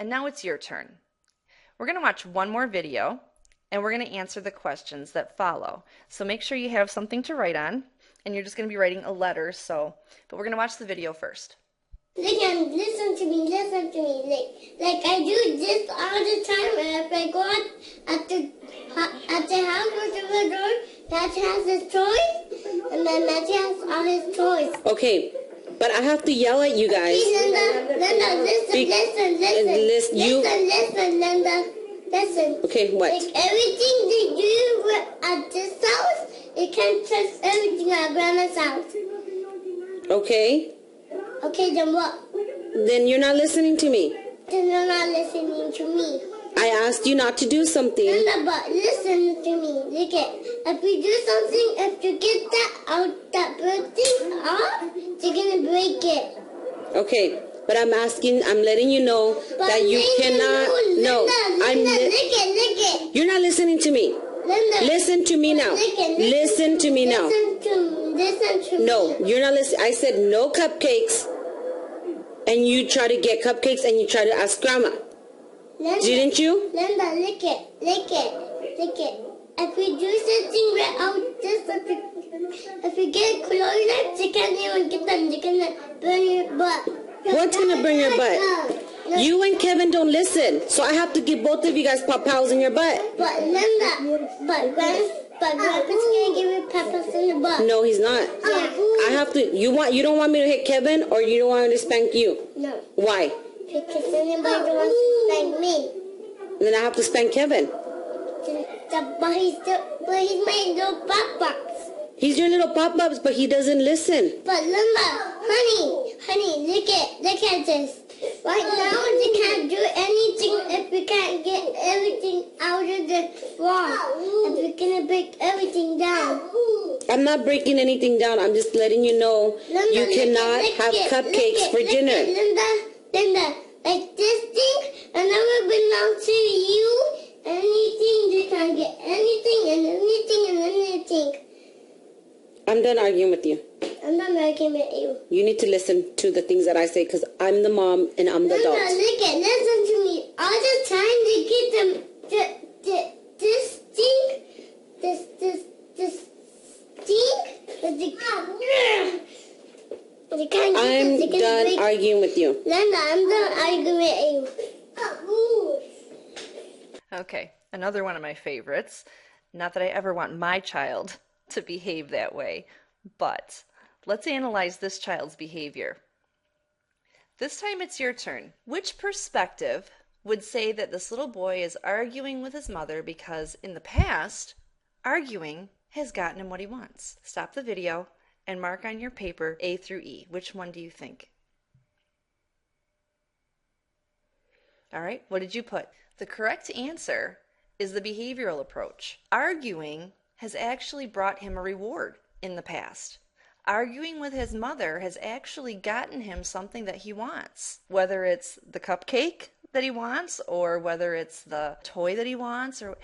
And now it's your turn. We're going to watch one more video and we're going to answer the questions that follow. So make sure you have something to write on, and you're just going to be writing a letter. But we're going to watch the video first. Listen to me. Like I do this all the time. And if I go out at the house or to the door, Matthew has his toys, and then Matthew has all his toys. Okay, but I have to yell at you guys. Linda, listen, Linda. Listen. Okay, what? Like everything they do at this house, you can't trust everything at Grandma's house. Okay. Okay, then what? Then you're not listening to me. Then you're not listening to me. I asked you not to do something. Linda, but listen to me. Look at, if we do something, if you get that bird thing off, you're gonna break it. Okay. But I'm letting you know that you cannot. Linda, You're not listening to me. Linda, listen to me now. Listen to me now. Listen to me. No, you're not listening. I said no cupcakes, and you try to get cupcakes, and you try to ask Grandma. Linda, didn't you? Linda, lick it. If we do something right out this, if we get close, you can't even get them. You're gonna burn your butt. What's gonna burn your butt? You and Kevin don't listen, so I have to give both of you guys pop-pows in your butt. But Linda, Grandpa's gonna give you peppers in the butt. No, he's not. Yeah. I have to. You don't want me to hit Kevin, or you don't want me to spank you? No. Why? Because anybody wants to spank me. Then I have to spank Kevin. But he's my little pop-box. He's your little pop-ups, but he doesn't listen. But Linda, honey, look at this. Right now, we can't do anything if we can't get everything out of the wall. If we're gonna break everything down. I'm not breaking anything down. I'm just letting you know you cannot have cupcakes for dinner. Linda, like this thing, I never belong to you. Anything, you can't get anything and anything and anything. I'm done arguing with you. I'm not arguing with you. You need to listen to the things that I say because I'm the mom and I'm the adult. Listen to me. All the time they get them this thing, I'm done arguing with you. Linda, I'm done arguing with you. Okay, another one of my favorites. Not that I ever want my child to behave that way, but let's analyze this child's behavior. This time it's your turn. Which perspective would say that this little boy is arguing with his mother because in the past, arguing has gotten him what he wants? Stop the video and mark on your paper A through E. Which one do you think? All right, what did you put? The correct answer is the behavioral approach. Arguing has actually brought him a reward in the past. Arguing with his mother has actually gotten him something that he wants, whether it's the cupcake that he wants or whether it's the toy that he wants. Or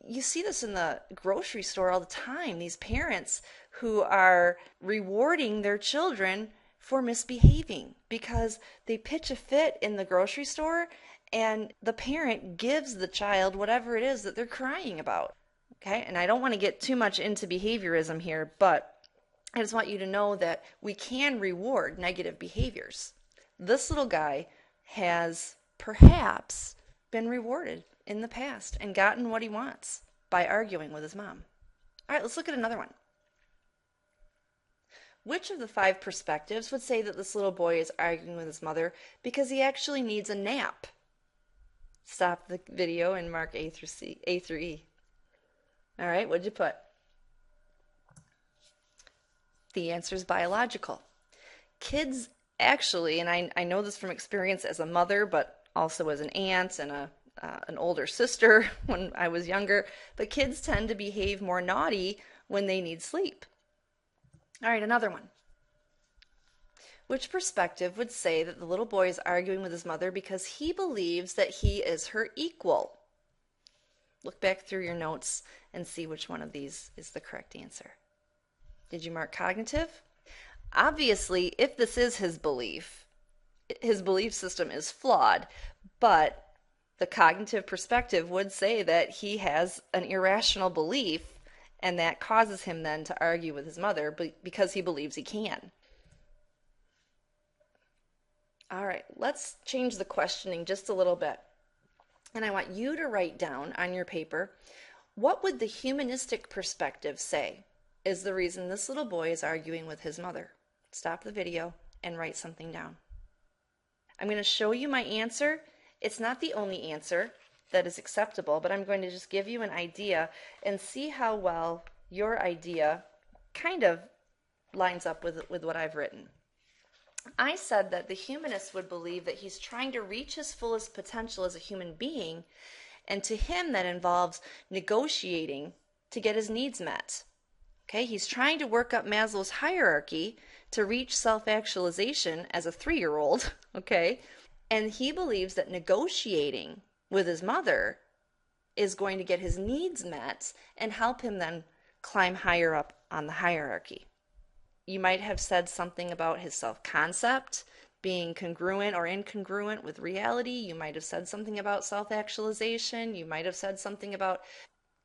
you see this in the grocery store all the time, these parents who are rewarding their children for misbehaving because they pitch a fit in the grocery store and the parent gives the child whatever it is that they're crying about. Okay, and I don't want to get too much into behaviorism here, but I just want you to know that we can reward negative behaviors. This little guy has perhaps been rewarded in the past and gotten what he wants by arguing with his mom. All right, let's look at another one. Which of the 5 perspectives would say that this little boy is arguing with his mother because he actually needs a nap? Stop the video and mark A through E. All right, what'd you put? The answer is biological. Kids actually, and I know this from experience as a mother, but also as an aunt and an older sister when I was younger, but kids tend to behave more naughty when they need sleep. All right, another one. Which perspective would say that the little boy is arguing with his mother because he believes that he is her equal? Look back through your notes and see which one of these is the correct answer. Did you mark cognitive? Obviously, if this is his belief, his belief system is flawed, but the cognitive perspective would say that he has an irrational belief, and that causes him then to argue with his mother because he believes he can. All right, let's change the questioning just a little bit. And I want you to write down on your paper, what would the humanistic perspective say is the reason this little boy is arguing with his mother? Stop the video and write something down. I'm going to show you my answer. It's not the only answer that is acceptable, but I'm going to just give you an idea and see how well your idea kind of lines up with what I've written. I said that the humanist would believe that he's trying to reach his fullest potential as a human being, and to him that involves negotiating to get his needs met. Okay, he's trying to work up Maslow's hierarchy to reach self-actualization as a 3-year-old, okay? And he believes that negotiating with his mother is going to get his needs met and help him then climb higher up on the hierarchy. You might have said something about his self-concept being congruent or incongruent with reality. You might have said something about self-actualization. You might have said something about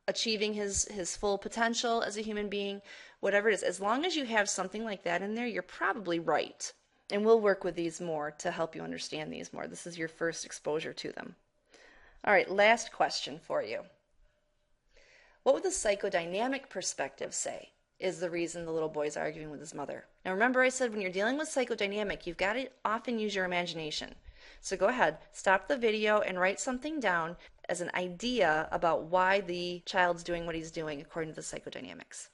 achieving his full potential as a human being. Whatever it is, as long as you have something like that in there, you're probably right. And we'll work with these more to help you understand these more. This is your first exposure to them. All right, last question for you. What would the psychodynamic perspective say is the reason the little boy's arguing with his mother? Now remember, I said when you're dealing with psychodynamic, you've got to often use your imagination. So go ahead, stop the video and write something down as an idea about why the child's doing what he's doing according to the psychodynamics.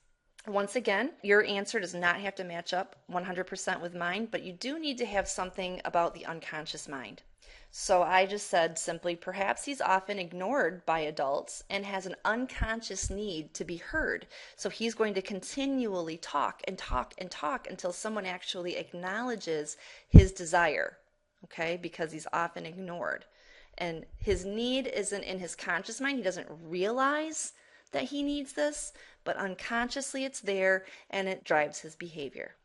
Once again, your answer does not have to match up 100% with mine, but you do need to have something about the unconscious mind. So I just said simply, perhaps he's often ignored by adults and has an unconscious need to be heard. So he's going to continually talk and talk and talk until someone actually acknowledges his desire, okay, because he's often ignored. And his need isn't in his conscious mind. He doesn't realize that he needs this, but unconsciously it's there and it drives his behavior.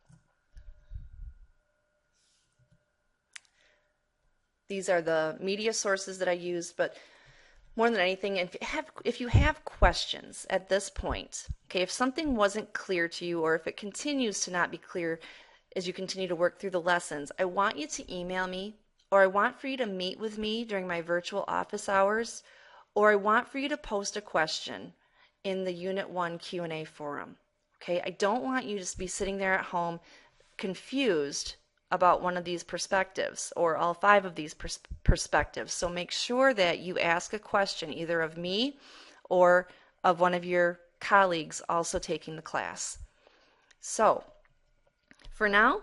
These are the media sources that I used, but more than anything, if you have questions at this point, okay, if something wasn't clear to you or if it continues to not be clear as you continue to work through the lessons, I want you to email me, or I want for you to meet with me during my virtual office hours, or I want for you to post a question in the Unit 1 Q&A forum. Okay, I don't want you to be sitting there at home confused about one of these perspectives or all 5 of these perspectives. So make sure that you ask a question either of me or of one of your colleagues also taking the class. So for now,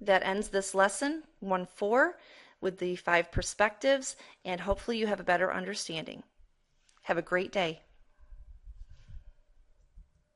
that ends this lesson 1-4 with the 5 perspectives, and hopefully you have a better understanding. Have a great day.